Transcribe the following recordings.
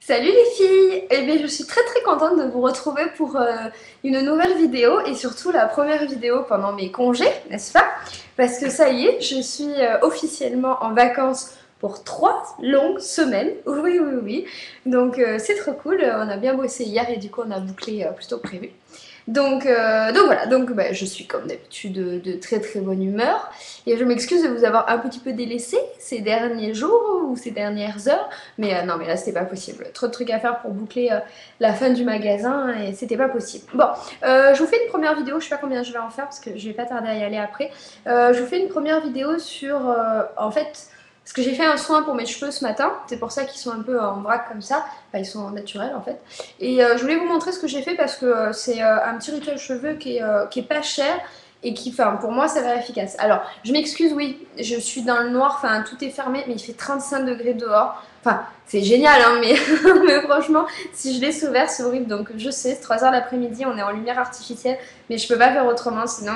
Salut les filles! Eh bien, je suis très contente de vous retrouver pour une nouvelle vidéo et surtout la première vidéo pendant mes congés, n'est-ce pas? Parce que ça y est, je suis officiellement en vacances pour 3 longues semaines. Oui. Donc c'est trop cool, on a bien bossé hier et du coup on a bouclé plus tôt que prévu. Donc voilà, bah, je suis comme d'habitude de très bonne humeur et je m'excuse de vous avoir un petit peu délaissé ces derniers jours ou ces dernières heures, mais non mais là c'était pas possible, trop de trucs à faire pour boucler la fin du magasin et c'était pas possible. Bon, je vous fais une première vidéo, je sais pas combien je vais en faire parce que je vais pas tarder à y aller après. Je vous fais une première vidéo sur en fait parce que j'ai fait un soin pour mes cheveux ce matin, c'est pour ça qu'ils sont un peu en vrac comme ça, enfin ils sont naturels en fait. Et je voulais vous montrer ce que j'ai fait parce que c'est un petit rituel cheveux qui est pas cher et qui, enfin, pour moi, ça va être efficace. Alors, je m'excuse, oui, je suis dans le noir, enfin, tout est fermé, mais il fait 35 degrés dehors. Enfin, c'est génial, hein, mais, mais franchement, si je laisse ouvert, c'est horrible. Donc, je sais, c'est 3 heures l'après-midi, on est en lumière artificielle, mais je peux pas faire autrement, sinon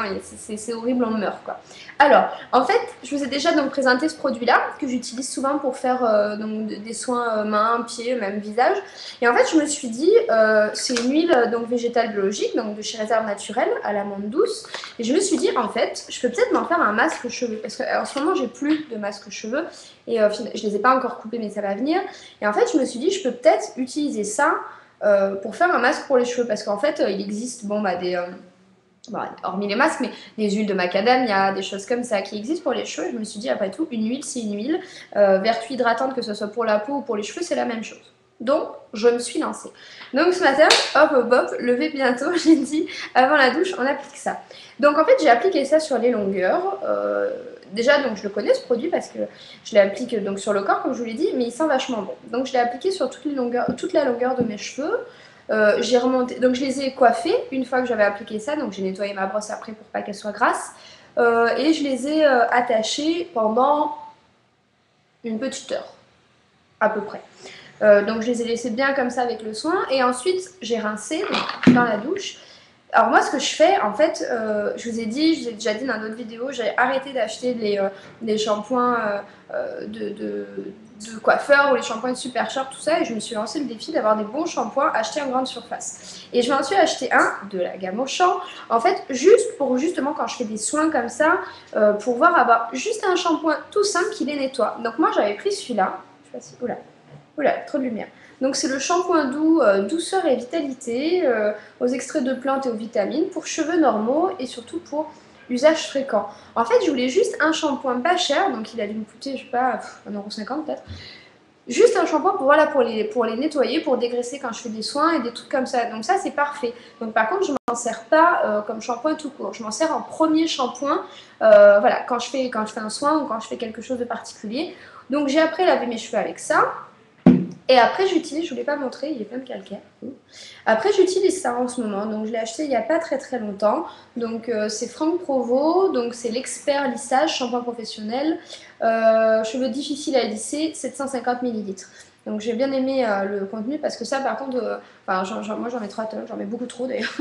c'est horrible, on meurt, quoi. Alors, en fait, je vous ai déjà donc présenté ce produit-là, que j'utilise souvent pour faire donc, des soins mains, pieds, même visage. Et en fait, je me suis dit, c'est une huile donc végétale biologique, donc de chez Réserve Naturelle, à l'amande douce. Et je me suis dit, en fait, je peux peut-être m'en faire un masque cheveux. Parce qu'en ce moment, j'ai plus de masque cheveux. Et je les ai pas encore coupés, mais ça va venir. Et en fait, je me suis dit, je peux peut-être utiliser ça pour faire un masque pour les cheveux. Parce qu'en fait, il existe, bon, bah, bon, hormis les masques, mais des huiles de macadamia, des choses comme ça qui existent pour les cheveux. Je me suis dit, après tout, une huile, c'est une huile. Vertu hydratante, que ce soit pour la peau ou pour les cheveux, c'est la même chose. Donc, je me suis lancée. Donc, ce matin, hop, levé bientôt, j'ai dit, avant la douche, on applique ça. Donc, en fait, j'ai appliqué ça sur les longueurs. Déjà, donc, je le connais, ce produit, parce que je l'applique donc sur le corps, comme je vous l'ai dit, mais il sent vachement bon. Donc, je l'ai appliqué sur toute la longueur de mes cheveux. J'ai remonté, donc je les ai coiffés une fois que j'avais appliqué ça, donc j'ai nettoyé ma brosse après pour pas qu'elle soit grasse, et je les ai attachés pendant une petite heure à peu près. Donc je les ai laissés bien comme ça avec le soin, et ensuite j'ai rincé donc, dans la douche. Alors moi ce que je fais en fait, je vous ai déjà dit dans d'autres vidéos, j'ai arrêté d'acheter les shampoings de coiffeur ou les shampoings super chers, tout ça, et je me suis lancé le défi d'avoir des bons shampoings achetés en grande surface. Et je m'en suis acheté un de la gamme Auchan, en fait juste pour justement quand je fais des soins comme ça, pouvoir avoir juste un shampoing tout simple qui les nettoie. Donc moi j'avais pris celui-là, je sais pas si, oula, trop de lumière. Donc c'est le shampoing doux, douceur et vitalité, aux extraits de plantes et aux vitamines, pour cheveux normaux et surtout pour usage fréquent. En fait, je voulais juste un shampoing pas cher, donc il a dû me coûter, je sais pas, 1,50 € peut-être. Juste un shampoing pour, voilà, pour les nettoyer, pour dégraisser quand je fais des soins et des trucs comme ça. Donc ça, c'est parfait. Donc par contre, je ne m'en sers pas comme shampoing tout court. Je m'en sers en premier shampoing, voilà, quand je fais un soin ou quand je fais quelque chose de particulier. Donc j'ai après lavé mes cheveux avec ça. Et après, j'utilise, je ne vous l'ai pas montré, il est plein de calcaire. Après, j'utilise ça en ce moment. Donc, je l'ai acheté il n'y a pas très longtemps. Donc, c'est Franck Provo. Donc, c'est l'expert lissage, shampoing professionnel. Cheveux difficiles à lisser, 750 ml. Donc, j'ai bien aimé le contenu parce que ça, par contre, moi j'en mets 3 tonnes, j'en mets beaucoup trop d'ailleurs.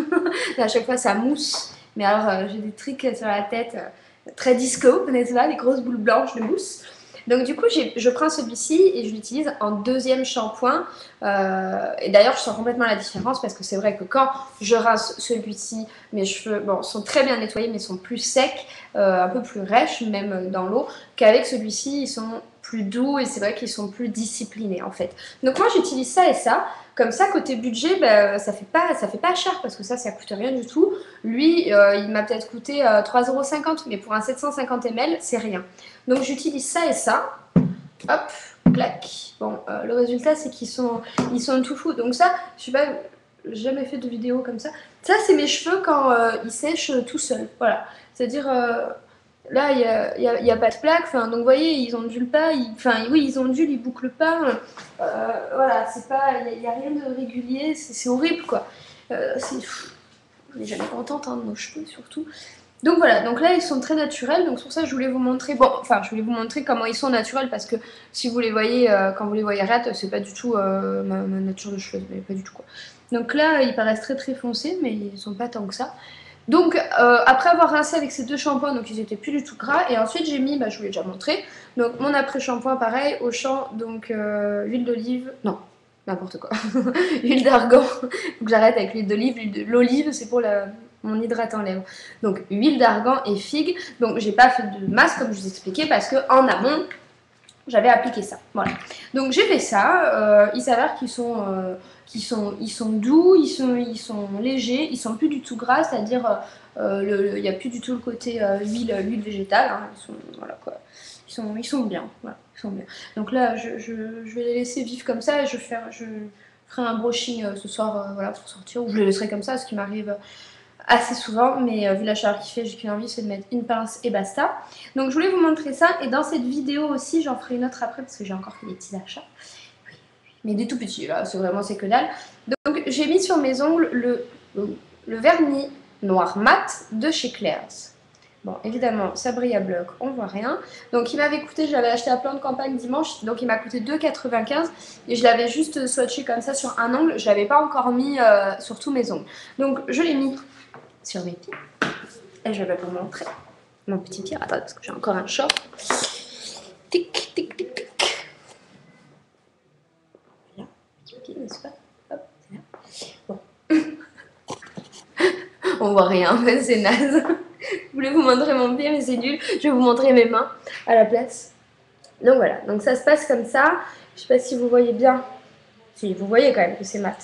Et à chaque fois, ça mousse. Mais alors, j'ai des trucs sur la tête très disco, n'est-ce pas? Des grosses boules blanches de mousse. Donc du coup, je prends celui-ci et je l'utilise en deuxième shampoing. Et d'ailleurs, je sens complètement la différence parce que c'est vrai que quand je rince celui-ci, mes cheveux sont très bien nettoyés mais sont plus secs, un peu plus rêches même dans l'eau, qu'avec celui-ci, ils sont plus doux et c'est vrai qu'ils sont plus disciplinés en fait. Donc moi, j'utilise ça et ça. Comme ça, côté budget, ça fait pas cher parce que ça coûte rien du tout. Lui, il m'a peut-être coûté 3,50 € mais pour un 750 ml, c'est rien. Donc j'utilise ça et ça. Hop, clac. Bon, le résultat c'est ils sont tout fous. Donc ça, je sais pas, j'ai jamais fait de vidéo comme ça. Ça c'est mes cheveux quand ils sèchent tout seuls. Voilà. C'est-à-dire là il y a pas de plaque. Enfin, donc vous voyez, ils ondulent pas. Oui, ils ondulent, ils bouclent pas. Voilà, c'est pas, il y a rien de régulier. C'est horrible quoi. On n'est jamais contente hein, de nos cheveux surtout. Donc voilà, donc là ils sont très naturels, donc sur ça je voulais vous montrer, je voulais vous montrer comment ils sont naturels parce que si vous les voyez, quand vous les voyez raides, c'est pas du tout ma nature de cheveux, mais pas du tout quoi. Donc là ils paraissent très foncés, mais ils sont pas tant que ça. Donc après avoir rincé avec ces deux shampoings, donc ils étaient plus du tout gras, et ensuite j'ai mis, je vous l'ai déjà montré, donc mon après-shampoing pareil, Auchan, donc huile d'olive, non, n'importe quoi. Huile d'argan, faut que j'arrête avec l'huile d'olive. L'olive, c'est pour mon hydratant lèvres. Donc huile d'argan et figue. Donc j'ai pas fait de masque comme je vous expliquais parce que en amont, j'avais appliqué ça. Voilà. Donc j'ai fait ça. Il s'avère qu'ils sont doux, ils sont légers, ils sont plus du tout gras, c'est-à-dire il n'y a plus du tout le côté huile végétale. Hein. Voilà quoi. Ils sont bien. Voilà, ils sont bien. Donc là, je vais les laisser vivre comme ça et je ferai un brushing ce soir voilà, pour sortir, ou je les laisserai comme ça, ce qui m'arrive assez souvent, mais vu la chaleur qu'il fait, j'ai qu'une envie, c'est de mettre une pince et basta. Donc je voulais vous montrer ça, et dans cette vidéo aussi, j'en ferai une autre après, parce que j'ai encore fait des petits achats. Mais des tout petits, là, c'est que dalle. Donc j'ai mis sur mes ongles le vernis noir mat de chez Claire's. Bon, évidemment, ça brille à bloc, on voit rien. Donc il m'avait coûté, je l'avais acheté à Plan de Campagne dimanche, donc il m'a coûté 2,95 et je l'avais juste swatché comme ça sur un ongle, je l'avais pas encore mis sur tous mes ongles. Donc je l'ai mis sur mes pieds et je vais vous montrer mon petit pied. Attends, parce que j'ai encore un short. Tic, tic, tic, tic. Là, petit pied, n'est-ce pas? Hop, c'est là. Bon. On voit rien, c'est naze. Je voulais vous montrer mon pied, mais c'est nul. Je vais vous montrer mes mains à la place. Donc voilà, donc ça se passe comme ça. Je sais pas si vous voyez bien. Si, vous voyez quand même que c'est mat.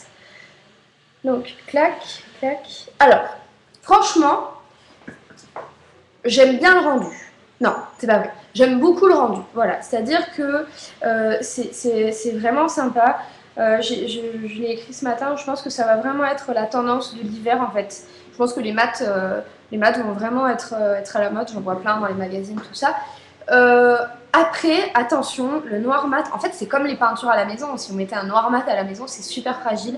Donc, clac, clac. Alors, franchement, j'aime bien le rendu. Non, c'est pas vrai. J'aime beaucoup le rendu. Voilà, c'est-à-dire que c'est vraiment sympa. Je l'ai écrit ce matin. Je pense que ça va vraiment être la tendance de l'hiver en fait. Je pense que les maths vont vraiment être à la mode. J'en vois plein dans les magazines, tout ça. Après, attention, le noir mat, en fait, c'est comme les peintures à la maison. Si on mettait un noir mat à la maison, c'est super fragile.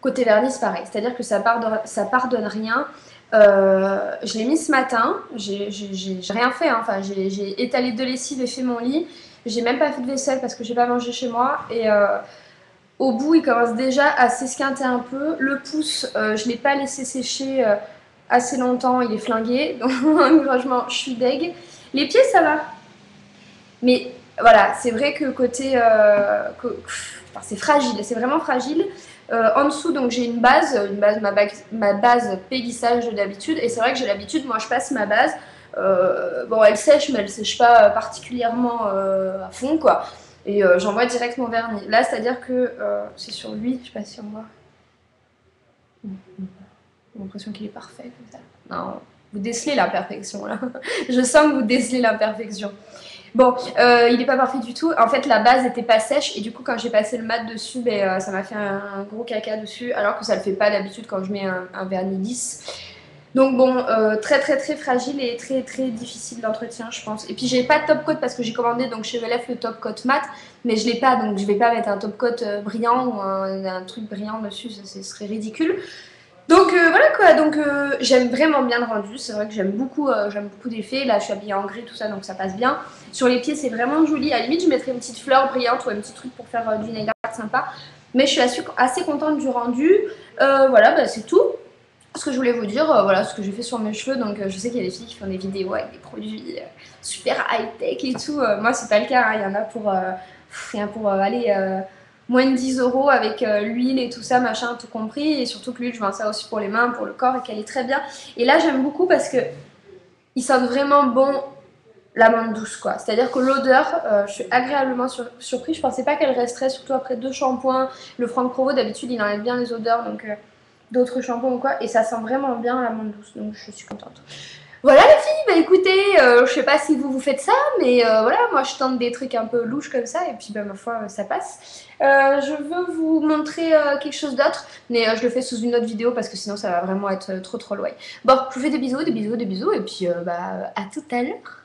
Côté vernis, c'est pareil. C'est-à-dire que ça pardonne rien. Je l'ai mis ce matin. J'ai rien fait. Hein. Enfin, j'ai étalé de lessive et fait mon lit. J'ai même pas fait de vaisselle parce que j'ai pas mangé chez moi. Et au bout, il commence déjà à s'esquinter un peu. Le pouce, je l'ai pas laissé sécher assez longtemps. Il est flingué. Donc, franchement, je suis deg. Les pieds, ça va. Mais voilà, c'est vrai que côté... enfin, c'est fragile, c'est vraiment fragile. En dessous, donc j'ai ma base péguissage d'habitude. Et c'est vrai que j'ai l'habitude, moi je passe ma base. Bon, elle sèche, mais elle sèche pas particulièrement à fond, quoi. Et j'envoie direct mon vernis. Là, c'est-à-dire que c'est sur lui, je sais pas si on voit. J'ai l'impression qu'il est parfait comme ça. Non, vous décelez l'imperfection là. Je sens que vous décelez l'imperfection. Bon, il n'est pas parfait du tout. En fait, la base n'était pas sèche et du coup, quand j'ai passé le mat dessus, ben, ça m'a fait un gros caca dessus, alors que ça le fait pas d'habitude quand je mets un vernis lisse. Donc bon, très fragile et très difficile d'entretien, je pense. Et puis j'ai pas de top coat parce que j'ai commandé donc chez VLF le top coat mat, mais je l'ai pas, donc je vais pas mettre un top coat brillant ou un truc brillant dessus, ce serait ridicule. Donc voilà quoi, donc j'aime vraiment bien le rendu, c'est vrai que j'aime beaucoup d'effets, là je suis habillée en gris tout ça donc ça passe bien. Sur les pieds c'est vraiment joli, à la limite je mettrais une petite fleur brillante ou un petit truc pour faire du nail art sympa. Mais je suis assez contente du rendu, voilà bah, c'est tout. Ce que je voulais vous dire, voilà ce que j'ai fait sur mes cheveux, donc je sais qu'il y a des filles qui font des vidéos avec des produits super high-tech et tout, moi c'est pas le cas, hein. Il y en a pour aller... moins de 10 € avec l'huile et tout ça, machin, tout compris. Et surtout que l'huile, je vends ça aussi pour les mains, pour le corps et qu'elle est très bien. Et là, j'aime beaucoup parce que il sent vraiment bon l'amande douce, quoi. C'est-à-dire que l'odeur, je suis agréablement surprise. Je pensais pas qu'elle resterait, surtout après 2 shampoings. Le Franck Provo, d'habitude, il enlève bien les odeurs, donc d'autres shampoings ou quoi. Et ça sent vraiment bien l'amande douce, donc je suis contente. Voilà les filles, bah écoutez, je sais pas si vous faites ça, mais voilà, moi je tente des trucs un peu louches comme ça, et puis bah ma foi, ça passe. Je veux vous montrer quelque chose d'autre, mais je le fais sous une autre vidéo parce que sinon ça va vraiment être trop loin. Bon, je vous fais des bisous, et puis bah à tout à l'heure.